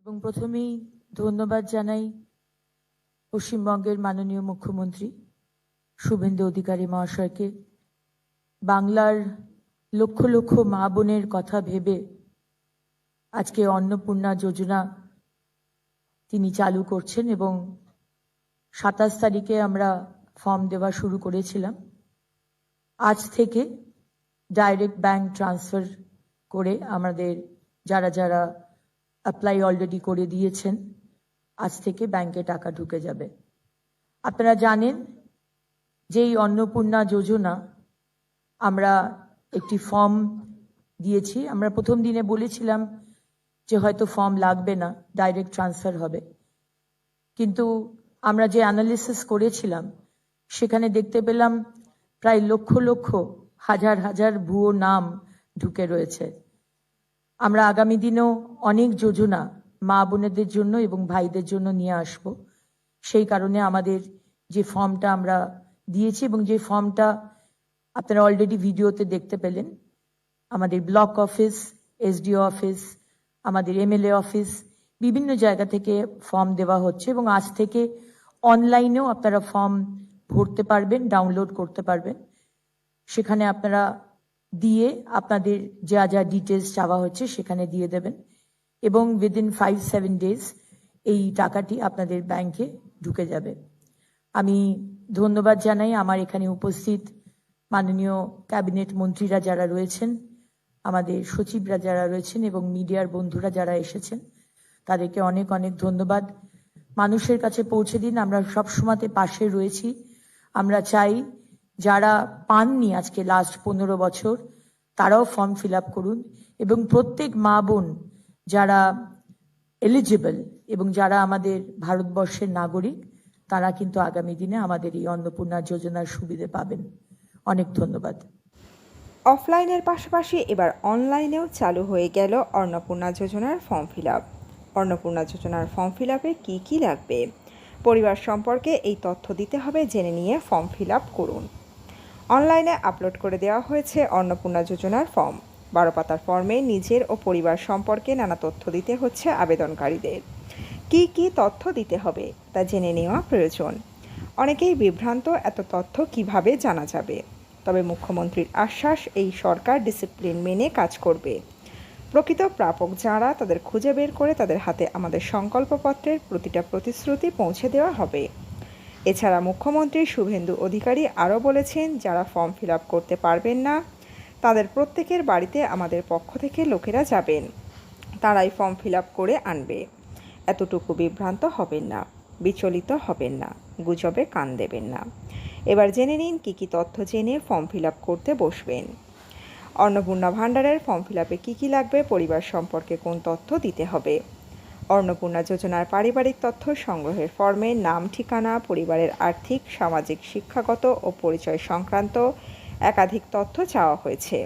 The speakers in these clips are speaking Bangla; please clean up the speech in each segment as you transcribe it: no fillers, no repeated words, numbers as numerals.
এবং প্রথমেই ধন্যবাদ জানাই পশ্চিমবঙ্গের মাননীয় মুখ্যমন্ত্রী শুভেন্দু অধিকারী মহাশয়কে। বাংলার লক্ষ লক্ষ মা বোনের কথা ভেবে আজকে অন্নপূর্ণা যোজনা তিনি চালু করছেন এবং 27 তারিখে আমরা ফর্ম দেওয়া শুরু করেছিলাম। আজ থেকে ডাইরেক্ট ব্যাংক ট্রান্সফার করে আমাদের যারা যারা অ্যাপ্লাই অলরেডি করে দিয়েছেন আজ থেকে ব্যাংকে টাকা ঢুকে যাবে। আপনারা জানেন যে এই অন্নপূর্ণা যোজনা আমরা একটি ফর্ম দিয়েছি। আমরা প্রথম দিনে বলেছিলাম যে হয়তো ফর্ম লাগবে না, ডাইরেক্ট ট্রান্সফার হবে, কিন্তু আমরা যে অ্যানালিসিস করেছিলাম সেখানে দেখতে পেলাম প্রায় লক্ষ লক্ষ হাজার হাজার ভুয়ো নাম ঢুকে রয়েছে। আমরা আগামী দিনেও অনেক যোজনা মা বোনেদের জন্য এবং ভাইদের জন্য নিয়ে আসব। সেই কারণে আমাদের যে ফর্মটা আমরা দিয়েছি এবং যে ফর্মটা আপনারা অলরেডি ভিডিওতে দেখতে পেলেন, আমাদের ব্লক অফিস, এসডিও অফিস, আমাদের এমএলএ অফিস, বিভিন্ন জায়গা থেকে ফর্ম দেওয়া হচ্ছে এবং আজ থেকে অনলাইনেও আপনারা ফর্ম ভরতে পারবেন, ডাউনলোড করতে পারবেন। সেখানে আপনারা দিয়ে আপনাদের যা যা ডিটেলস চাওয়া হচ্ছে সেখানে দিয়ে দেবেন এবং উইদিন 5-7 ডেজ এই টাকাটি আপনাদের ব্যাংকে ঢুকে যাবে। আমি ধন্যবাদ জানাই আমার এখানে উপস্থিত মাননীয় ক্যাবিনেট মন্ত্রীরা যারা রয়েছেন, আমাদের সচিবরা যারা রয়েছেন এবং মিডিয়ার বন্ধুরা যারা এসেছেন, তাদেরকে অনেক অনেক ধন্যবাদ। মানুষের কাছে পৌঁছে দিন, আমরা সব সময়তে পাশে রয়েছি। আমরা চাই যারা পাননি আজকে লাস্ট 15 বছর তারাও ফর্ম ফিল আপ করুন এবং প্রত্যেক মা বোন যারা এলিজিবল এবং যারা আমাদের ভারতবর্ষের নাগরিক তারা কিন্তু আগামী দিনে আমাদের এই অন্নপূর্ণা যোজনার সুবিধে পাবেন। অনেক ধন্যবাদ। অফলাইনের পাশাপাশি এবার অনলাইনেও চালু হয়ে গেল অন্নপূর্ণা যোজনার ফর্ম ফিল আপ। অন্নপূর্ণা যোজনার ফর্ম ফিল আপে কী কী লাগবে, পরিবার সম্পর্কে এই তথ্য দিতে হবে, জেনে নিয়ে ফর্ম ফিল আপ করুন। অনলাইনে আপলোড করে দেওয়া হয়েছে অন্নপূর্ণা যোজনার ফর্ম। 12 পাতার ফর্মে নিজের ও পরিবার সম্পর্কে নানা তথ্য দিতে হচ্ছে আবেদনকারীদের। কি কি তথ্য দিতে হবে তা জেনে নেওয়া প্রয়োজন। অনেকেই বিভ্রান্ত, এত তথ্য কিভাবে জানা যাবে। তবে মুখ্যমন্ত্রীর আশ্বাস, এই সরকার ডিসিপ্লিন মেনে কাজ করবে। প্রকৃত প্রাপক যাঁরা তাদের খুঁজে বের করে তাদের হাতে আমাদের সংকল্পপত্রের প্রতিটা প্রতিশ্রুতি পৌঁছে দেওয়া হবে। এছাড়া মুখ্যমন্ত্রী শুভেন্দু অধিকারী আরও বলেছেন, যারা ফর্ম ফিল আপ করতে পারবেন না তাদের প্রত্যেকের বাড়িতে আমাদের পক্ষ থেকে লোকেরা যাবেন, তারাই ফর্ম ফিল আপ করে আনবে। এতটুকু বিভ্রান্ত হবেন না, বিচলিত হবেন না, গুজবে কান দেবেন না। এবার জেনে নিন কী কী তথ্য জেনে ফর্ম ফিল আপ করতে বসবেন। অন্নপূর্ণা ভাণ্ডারের ফর্ম ফিল আপে কী কী লাগবে, পরিবার সম্পর্কে কোন তথ্য দিতে হবে। অন্নপূর্ণা যোজনার পারিবারিক তথ্য সংগ্রহের ফর্মে নাম, ঠিকানা, পরিবারের আর্থিক, সামাজিক, শিক্ষাগত ও পরিচয় সংক্রান্ত একাধিক তথ্য চাওয়া হয়েছে।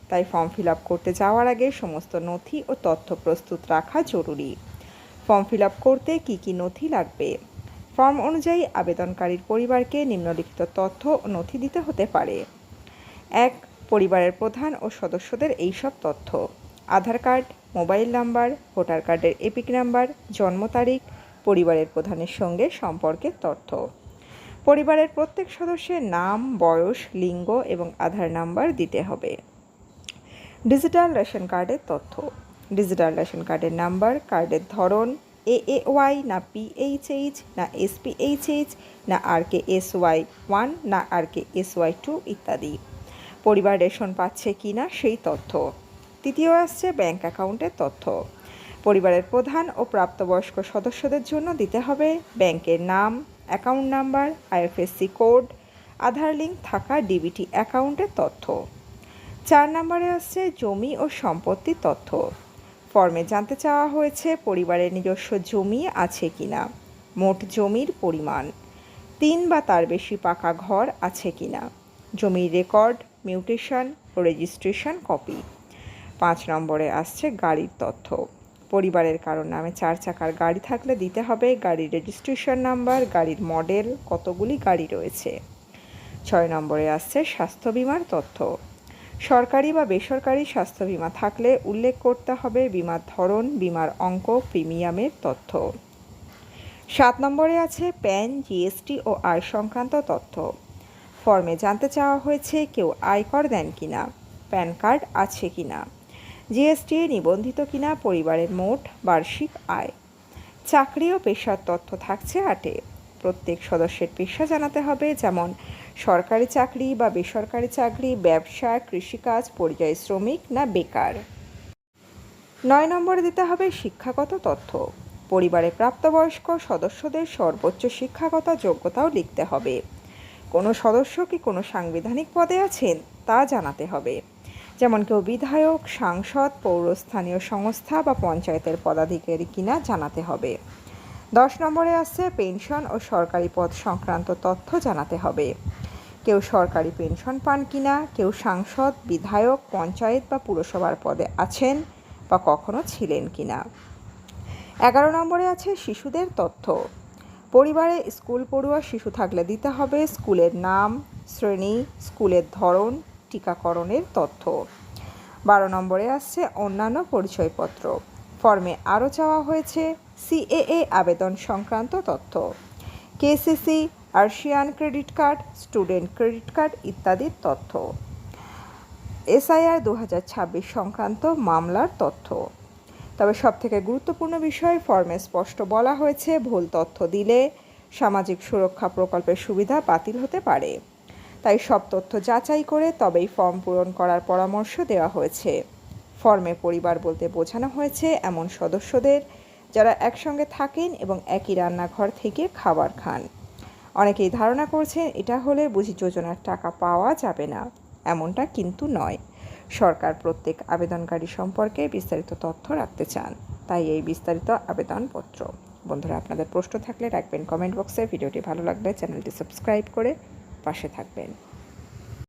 তাই ফর্ম ফিল আপ করতে যাওয়ার আগে সমস্ত নথি ও তথ্য প্রস্তুত রাখা জরুরি। ফর্ম ফিল আপ করতে কী কী নথি লাগবে, ফর্ম অনুযায়ী আবেদনকারীর পরিবারকে নিম্নলিখিত তথ্য ও নথি দিতে হতে পারে। 1. পরিবারের প্রধান ও সদস্যদের এইসব তথ্য: আধার কার্ড, মোবাইল নাম্বার, ভোটার কার্ডের এপিক নাম্বার, জন্ম তারিখ, পরিবারের প্রধানের সঙ্গে সম্পর্কের তথ্য। পরিবারের প্রত্যেক সদস্যের নাম, বয়স, লিঙ্গ এবং আধার নাম্বার দিতে হবে। ডিজিটাল রেশন কার্ডের তথ্য: ডিজিটাল রেশন কার্ডের নাম্বার, কার্ডের ধরন, AAY না PHH না SPHH না RKSY1 না RKSY2 ইত্যাদি। পরিবার রেশন পাচ্ছে কি না সেই তথ্য। তৃতীয় আসছে ব্যাংক অ্যাকাউন্টের তথ্য। পরিবারের প্রধান ও প্রাপ্তবয়স্ক সদস্যদের জন্য দিতে হবে ব্যাংকের নাম, অ্যাকাউন্ট নাম্বার, IFSC কোড, আধার লিঙ্ক থাকা ডিবিটি অ্যাকাউন্টের তথ্য। 4 নম্বরে আসছে জমি ও সম্পত্তির তথ্য। ফর্মে জানতে চাওয়া হয়েছে পরিবারের নিজস্ব জমি আছে কিনা, মোট জমির পরিমাণ, 3 বা তার বেশি পাকা ঘর আছে কিনা, জমির রেকর্ড, মিউটেশন ও রেজিস্ট্রেশন কপি। 5 নম্বরে আসছে গাড়ির তথ্য। পরিবারের কারোর নামে 4 চাকার গাড়ি থাকলে দিতে হবে গাড়ির রেজিস্ট্রেশন নাম্বার, গাড়ির মডেল, কতগুলি গাড়ি রয়েছে। 6 নম্বরে আসছে স্বাস্থ্য বিমার তথ্য। সরকারি বা বেসরকারি স্বাস্থ্য বীমা থাকলে উল্লেখ করতে হবে বীমার ধরন, বীমার অঙ্ক, প্রিমিয়ামের তথ্য। 7 নম্বরে আছে প্যান, জিএসটি ও আয় সংক্রান্ত তথ্য। ফর্মে জানতে চাওয়া হয়েছে কেউ আয়কর দেন কিনা, প্যান কার্ড আছে কিনা, জিএসটি নিবন্ধিত কিনা, পরিবারের মোট বার্ষিক আয়। চাকরি ও পেশার তথ্য থাকছে 8। প্রত্যেক সদস্যের পেশা জানাতে হবে, যেমন সরকারি চাকরি বা বেসরকারি চাকরি, ব্যবসা, কৃষিকাজ, পরিযায়ী শ্রমিক না বেকার। 9 নম্বরে দিতে হবে শিক্ষাগত তথ্য। পরিবারে প্রাপ্তবয়স্ক সদস্যদের সর্বোচ্চ শিক্ষাগত যোগ্যতাও লিখতে হবে। কোনো সদস্য কি কোনো সাংবিধানিক পদে আছেন তা জানাতে হবে, যেমন কেউ বিধায়ক, সাংসদ, পৌরস্থানীয় সংস্থা বা পঞ্চায়েতের পদাধিকারী কিনা জানাতে হবে। 10 নম্বরে আসছে পেনশন ও সরকারি পদ সংক্রান্ত তথ্য জানাতে হবে। কেউ সরকারি পেনশন পান কিনা, কেউ সাংসদ, বিধায়ক, পঞ্চায়েত বা পুরসভার পদে আছেন বা কখনো ছিলেন কিনা। 11 নম্বরে আছে শিশুদের তথ্য। পরিবারে স্কুল পড়ুয়া শিশু থাকলে দিতে হবে স্কুলের নাম, শ্রেণী, স্কুলের ধরন, টিকাকরণের তথ্য। 12 নম্বরে আসছে অন্যান্য পরিচয়পত্র। ফর্মে আরও চাওয়া হয়েছে সিএএ আবেদন সংক্রান্ত তথ্য, কেসিসি, আর্শিয়ান credit card, student credit card ইত্যাদির তথ্য, এসআইআর 2026 সংক্রান্ত মামলার তথ্য। তবে সবথেকে গুরুত্বপূর্ণ বিষয়, ফর্মে স্পষ্ট বলা হয়েছে ভুল তথ্য দিলে সামাজিক সুরক্ষা প্রকল্পের সুবিধা বাতিল হতে পারে। তাই সব তথ্য যাচাই করে তবেই ফর্ম পূরণ করার পরামর্শ দেওয়া হয়েছে। ফর্মে পরিবার বলতে বোঝানো হয়েছে এমন সদস্যদের যারা একসঙ্গে থাকেন এবং একই রান্নাঘর থেকে খাবার খান। অনেকেই ধারণা করছেন এটা হলে বুঝি যোজনার টাকা পাওয়া যাবে না, এমনটা কিন্তু নয়। সরকার প্রত্যেক আবেদনকারী সম্পর্কে বিস্তারিত তথ্য রাখতে চান, তাই এই বিস্তারিত আবেদনপত্র। বন্ধুরা, আপনাদের প্রশ্ন থাকলে রাখবেন কমেন্ট বক্সে। ভিডিওটি ভালো লাগলে চ্যানেলটি সাবস্ক্রাইব করে পাশে থাকবেন।